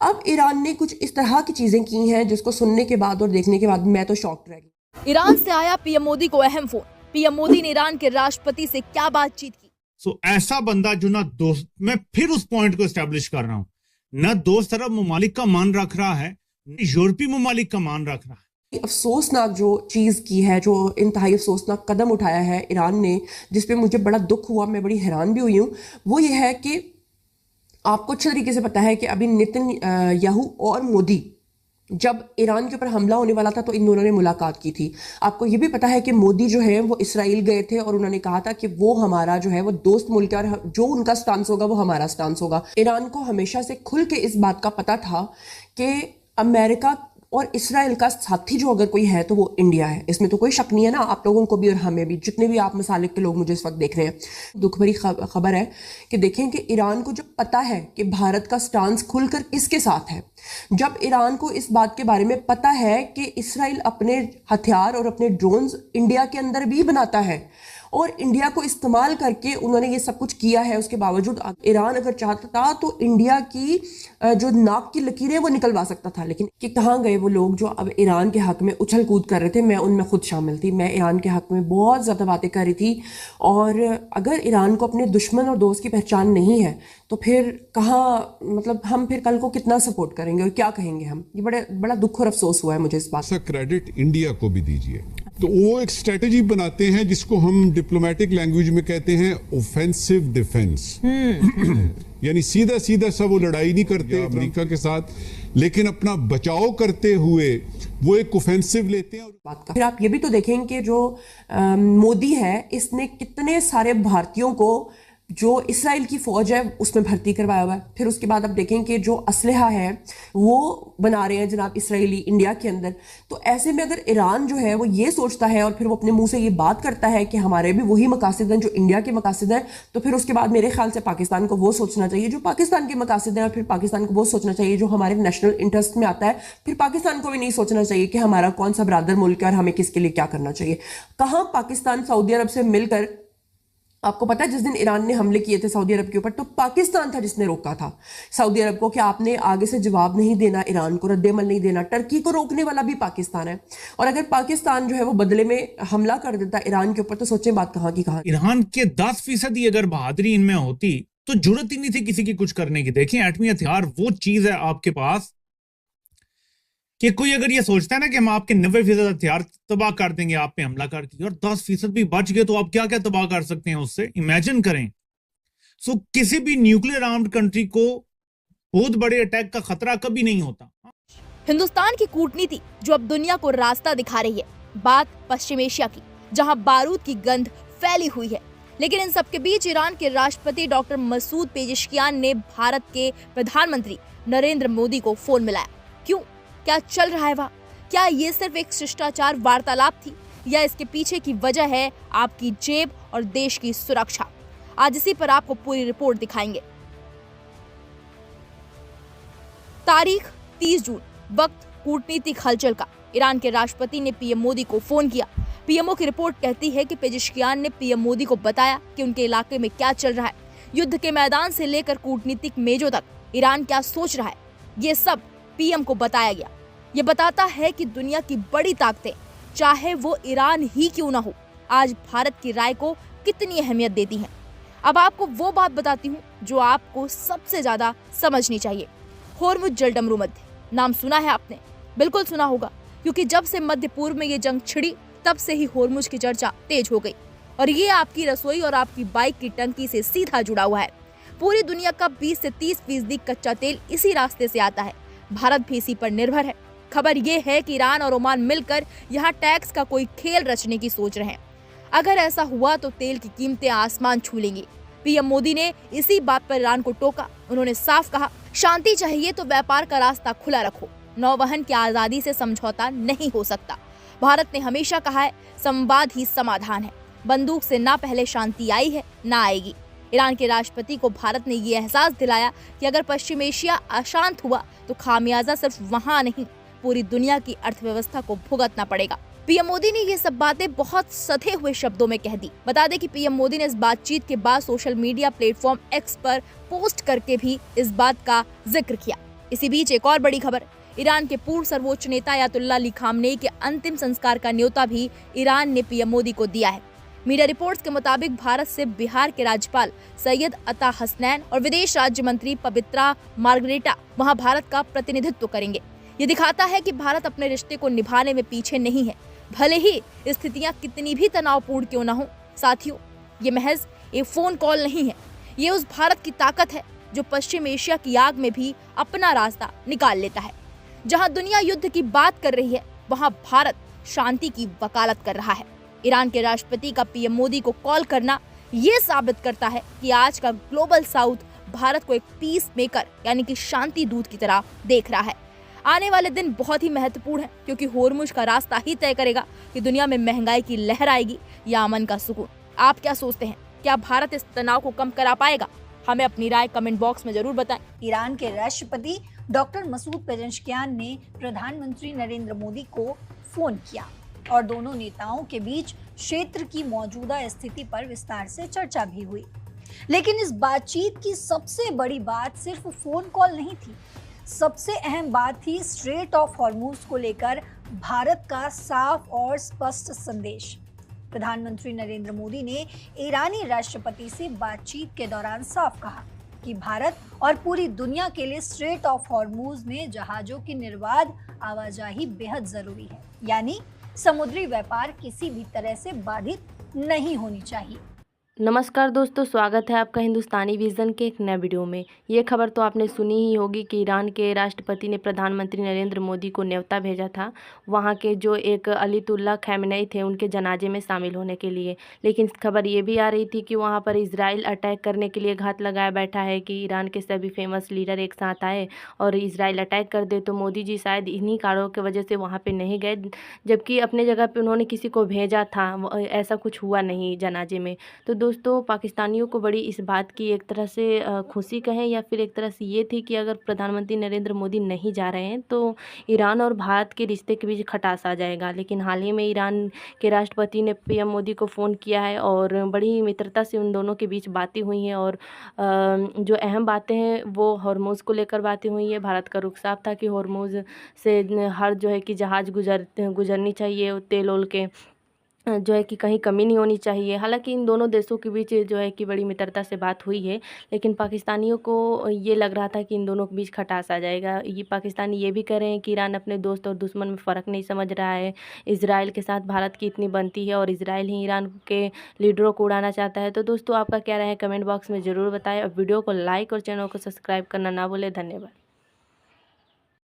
अब ईरान ने कुछ इस तरह की चीजें की हैं जिसको सुनने के बाद और देखने के बाद मैं तो शॉक्ड रह गई। ईरान से आया पीएम मोदी को अहम फोन। पीएम मोदी ने ईरान के राष्ट्रपति से क्या बातचीत की? ऐसा बंदा जो ना दोस्त, मैं फिर उस पॉइंट को एस्टेब्लिश कर रहा हूं, न दोस्त अरब ममालिक का मान रख रहा है, न यूरोपीय ममालिक का मान रख रहा है। अफसोसनाक जो चीज़ की है, जो इंतहाई अफसोसनाक कदम उठाया है ईरान ने, जिसपे मुझे बड़ा दुख हुआ, मैं बड़ी हैरान भी हुई हूँ, वो ये है कि आपको अच्छे तरीके से पता है कि अभी नेतन्याहू और मोदी जब ईरान के ऊपर हमला होने वाला था तो इन दोनों ने मुलाकात की थी। आपको ये भी पता है कि मोदी जो है वो इसराइल गए थे और उन्होंने कहा था कि वो हमारा जो है वो दोस्त मुल्क है और जो उनका स्टांस होगा वो हमारा स्टांस होगा। ईरान को हमेशा से खुल के इस बात का पता था कि अमेरिका और इसराइल का साथी जो अगर कोई है तो वो इंडिया है। इसमें तो कोई शक नहीं है ना, आप लोगों को भी और हमें भी, जितने भी आप मसालिक के लोग मुझे इस वक्त देख रहे हैं। दुख भरी खबर है कि देखें कि ईरान को जब पता है कि भारत का स्टांस खुलकर किसके साथ है, जब ईरान को इस बात के बारे में पता है कि इसराइल अपने हथियार और अपने ड्रोन्स इंडिया के अंदर भी बनाता है और इंडिया को इस्तेमाल करके उन्होंने ये सब कुछ किया है, उसके बावजूद ईरान अगर चाहता तो इंडिया की जो नाक की लकीरें वो निकलवा सकता था। लेकिन कि कहाँ गए वो लोग जो अब ईरान के हक में उछल कूद कर रहे थे। मैं उनमें खुद शामिल थी, मैं ईरान के हक में बहुत ज़्यादा बातें कर रही थी। और अगर ईरान को अपने दुश्मन और दोस्त की पहचान नहीं है तो फिर कहाँ, मतलब हम फिर कल को कितना सपोर्ट करेंगे और क्या कहेंगे हम। ये बड़ा दुख और अफसोस हुआ है मुझे इस बात का। क्रेडिट इंडिया को भी दीजिए। तो वो एक स्ट्रेटेजी बनाते हैं जिसको हम डिप्लोमेटिक लैंग्वेज में कहते हैं ऑफेंसिव डिफेंस। यानी सीधा सीधा सब वो लड़ाई नहीं करते अमेरिका के साथ, लेकिन अपना बचाव करते हुए वो एक ऑफेंसिव लेते हैं। बात का फिर आप ये भी तो देखें कि जो मोदी है, इसने कितने सारे भारतीयों को जो इसराइल की फौज है उसमें भर्ती करवाया हुआ है। फिर उसके बाद आप देखें कि जो असलहा है वो बना रहे हैं जनाब इसराइली इंडिया के अंदर। तो ऐसे में अगर ईरान जो है वो ये सोचता है और फिर वो अपने मुंह से ये बात करता है कि हमारे भी वही मकासद हैं जो इंडिया के मकासद हैं, तो फिर उसके बाद मेरे ख्याल से पाकिस्तान को वो सोचना चाहिए जो पाकिस्तान के मकासद हैं, और फिर पाकिस्तान को वो सोचना चाहिए जो हमारे नेशनल इंटरेस्ट में आता है। फिर पाकिस्तान को भी नहीं सोचना चाहिए कि हमारा कौन सा ब्रादर मुल्क है और हमें किसके लिए क्या करना चाहिए। कहाँ पाकिस्तान सऊदी अरब से मिलकर, आपको पता है जिस दिन ईरान ने हमले किए थे सऊदी अरब के ऊपर तो पाकिस्तान था जिसने रोका था सऊदी अरब को कि आपने आगे से जवाब नहीं देना, ईरान को रद्देमल नहीं देना। टर्की को रोकने वाला भी पाकिस्तान है। और अगर पाकिस्तान जो है वो बदले में हमला कर देता ईरान के ऊपर तो सोचें बात कहाँ की कहाँ। ईरान के 10% अगर बहादुरी इनमें होती तो जरूरत ही नहीं थी किसी की कुछ करने की। देखिए एटमी हथियार वो चीज है आपके पास कि कोई अगर ये सोचता है ना कि हम आपके 90% हथियार तबाह कर देंगे, आप पे हमला करके, और 10% भी बच गए तो आप क्या क्या तबाह कर सकते हैं उससे, इमेजिन करें। किसी भी न्यूक्लियर आर्म्ड कंट्री को बहुत बड़े अटैक का खतरा कभी नहीं होता। हिंदुस्तान की कूटनीति जो अब दुनिया को रास्ता दिखा रही है। बात पश्चिम एशिया की, जहां बारूद की गंध फैली हुई है। लेकिन इन सबके बीच ईरान के राष्ट्रपति डॉक्टर मसूद पेजेश्कियान ने भारत के प्रधानमंत्री नरेंद्र मोदी को फोन मिलाया। क्यों, क्या चल रहा है वहाँ? क्या ये सिर्फ एक शिष्टाचार वार्तालाप थी या इसके पीछे की वजह है आपकी जेब और देश की सुरक्षा? आज इसी पर आपको पूरी रिपोर्ट दिखाएंगे। तारीख 30 जून, वक्त कूटनीतिक हलचल का। ईरान के राष्ट्रपति ने पीएम मोदी को फोन किया। पीएमओ की रिपोर्ट कहती है कि पेजेश्कियान ने पीएम मोदी को बताया कि उनके इलाके में क्या चल रहा है। युद्ध के मैदान से लेकर कूटनीतिक मेजों तक ईरान क्या सोच रहा है, ये सब पीएम को बताया गया। ये बताता है कि दुनिया की बड़ी ताकतें, चाहे वो ईरान ही क्यों ना हो, आज भारत की राय को कितनी अहमियत देती हैं। अब आपको वो बात बताती हूँ जो आपको सबसे ज्यादा समझनी चाहिए। होर्मुज जलडमरू मध्य, नाम सुना है आपने? बिल्कुल सुना होगा, क्योंकि जब से मध्य पूर्व में ये जंग छिड़ी तब से ही होर्मुज की चर्चा तेज हो गई। और ये आपकी रसोई और आपकी बाइक की टंकी से सीधा जुड़ा हुआ है। पूरी दुनिया का 20 से 30% कच्चा तेल इसी रास्ते से आता है। भारत भी इसी पर निर्भर है। खबर ये है कि ईरान और ओमान मिलकर यहाँ टैक्स का कोई खेल रचने की सोच रहे हैं। अगर ऐसा हुआ तो तेल की कीमतें आसमान छू लेंगी। पीएम मोदी ने इसी बात पर ईरान को टोका। उन्होंने साफ कहा, शांति चाहिए तो व्यापार का रास्ता खुला रखो, नौवहन की आजादी से समझौता नहीं हो सकता। भारत ने हमेशा कहा है, संवाद ही समाधान है। बंदूक से ना पहले शांति आई है ना आएगी। ईरान के राष्ट्रपति को भारत ने ये एहसास दिलाया कि अगर पश्चिम एशिया अशांत हुआ तो खामियाजा सिर्फ वहां नहीं, पूरी दुनिया की अर्थव्यवस्था को भुगतना पड़ेगा। पीएम मोदी ने ये सब बातें बहुत सधे हुए शब्दों में कह दी। बता दें कि पीएम मोदी ने इस बातचीत के बाद सोशल मीडिया प्लेटफॉर्म एक्स पर पोस्ट करके भी इस बात का जिक्र किया। इसी बीच एक और बड़ी खबर, ईरान के पूर्व सर्वोच्च नेता अयातुल्लाह अली खामनेई के अंतिम संस्कार का न्योता भी ईरान ने पीएम मोदी को दिया है। मीडिया रिपोर्ट्स के मुताबिक भारत से बिहार के राज्यपाल सैयद अता हसनैन और विदेश राज्य मंत्री पवित्रा मार्गरेटा वहां भारत का प्रतिनिधित्व करेंगे। ये दिखाता है कि भारत अपने रिश्ते को निभाने में पीछे नहीं है, भले ही स्थितियां कितनी भी तनावपूर्ण क्यों न हो। साथियों, ये महज एक फोन कॉल नहीं है, ये उस भारत की ताकत है जो पश्चिम एशिया की आग में भी अपना रास्ता निकाल लेता है। जहां दुनिया युद्ध की बात कर रही है, वहां भारत शांति की वकालत कर रहा है। ईरान के राष्ट्रपति का पीएम मोदी को कॉल करना ये साबित करता है कि आज का ग्लोबल साउथ भारत को एक पीस मेकर यानी कि शांति दूत की तरह देख रहा है। आने वाले दिन बहुत ही महत्वपूर्ण है, क्योंकि होर्मुज का रास्ता ही तय करेगा कि दुनिया में महंगाई की लहर आएगी या अमन का सुकून। आप क्या सोचते हैं? क्या भारत इस तनाव को कम करा पाएगा? हमें अपनी राय कमेंट बॉक्स में जरूर बताएं। ईरान के राष्ट्रपति डॉक्टर मसूद पेजेश्कियान ने प्रधानमंत्री नरेंद्र मोदी को फोन किया और दोनों नेताओं के बीच क्षेत्र की मौजूदा स्थिति पर विस्तार से चर्चा भी हुई। लेकिन इस बातचीत की सबसे बड़ी बात सिर्फ फोन कॉल नहीं थी। सबसे अहम बात थी स्ट्रेट ऑफ हॉर्मुज को लेकर भारत का साफ और स्पष्ट संदेश। प्रधानमंत्री नरेंद्र मोदी ने ईरानी राष्ट्रपति से बातचीत के दौरान साफ कहा कि भारत और पूरी दुनिया के लिए स्ट्रेट ऑफ हॉर्मुज में जहाजों की निर्बाध आवाजाही बेहद जरूरी है, यानी समुद्री व्यापार किसी भी तरह से बाधित नहीं होनी चाहिए। नमस्कार दोस्तों, स्वागत है आपका हिंदुस्तानी विजन के एक नए वीडियो में। ये खबर तो आपने सुनी ही होगी कि ईरान के राष्ट्रपति ने प्रधानमंत्री नरेंद्र मोदी को न्योता भेजा था वहाँ के जो एक अयातुल्लाह खामेनेई थे उनके जनाजे में शामिल होने के लिए। लेकिन खबर ये भी आ रही थी कि वहाँ पर इजराइल अटैक करने के लिए घात लगाया बैठा है कि ईरान के सभी फेमस लीडर एक साथ आए और इजराइल अटैक कर दे, तो मोदी जी शायद इन्हीं कारणों की वजह से वहाँ पर नहीं गए, जबकि अपने जगह पर उन्होंने किसी को भेजा था। ऐसा कुछ हुआ नहीं जनाजे में। तो दोस्तों, पाकिस्तानियों को बड़ी इस बात की एक तरह से खुशी कहें या फिर एक तरह से ये थी कि अगर प्रधानमंत्री नरेंद्र मोदी नहीं जा रहे हैं तो ईरान और भारत के रिश्ते के बीच खटास आ जाएगा। लेकिन हाल ही में ईरान के राष्ट्रपति ने पीएम मोदी को फ़ोन किया है और बड़ी मित्रता से उन दोनों के बीच बातें हुई हैं और जो अहम बातें हैं वो हॉर्मुज को लेकर बातें हुई है। भारत का रुख साफ था कि हॉर्मुज से हर जो है कि जहाज़ गुजरनी चाहिए, तेल ओल के जो है कि कहीं कमी नहीं होनी चाहिए। हालांकि इन दोनों देशों के बीच जो है कि बड़ी मित्रता से बात हुई है, लेकिन पाकिस्तानियों को ये लग रहा था कि इन दोनों के बीच खटास आ जाएगा। ये पाकिस्तानी ये भी कह रहे हैं कि ईरान अपने दोस्त और दुश्मन में फ़र्क नहीं समझ रहा है। इजराइल के साथ भारत की इतनी बनती है और इजराइल ही ईरान के लीडरों को उड़ाना चाहता है। तो दोस्तों, आपका क्या राय है कमेंट बॉक्स में ज़रूर बताएं और वीडियो को लाइक और चैनल को सब्सक्राइब करना ना भूलें। धन्यवाद।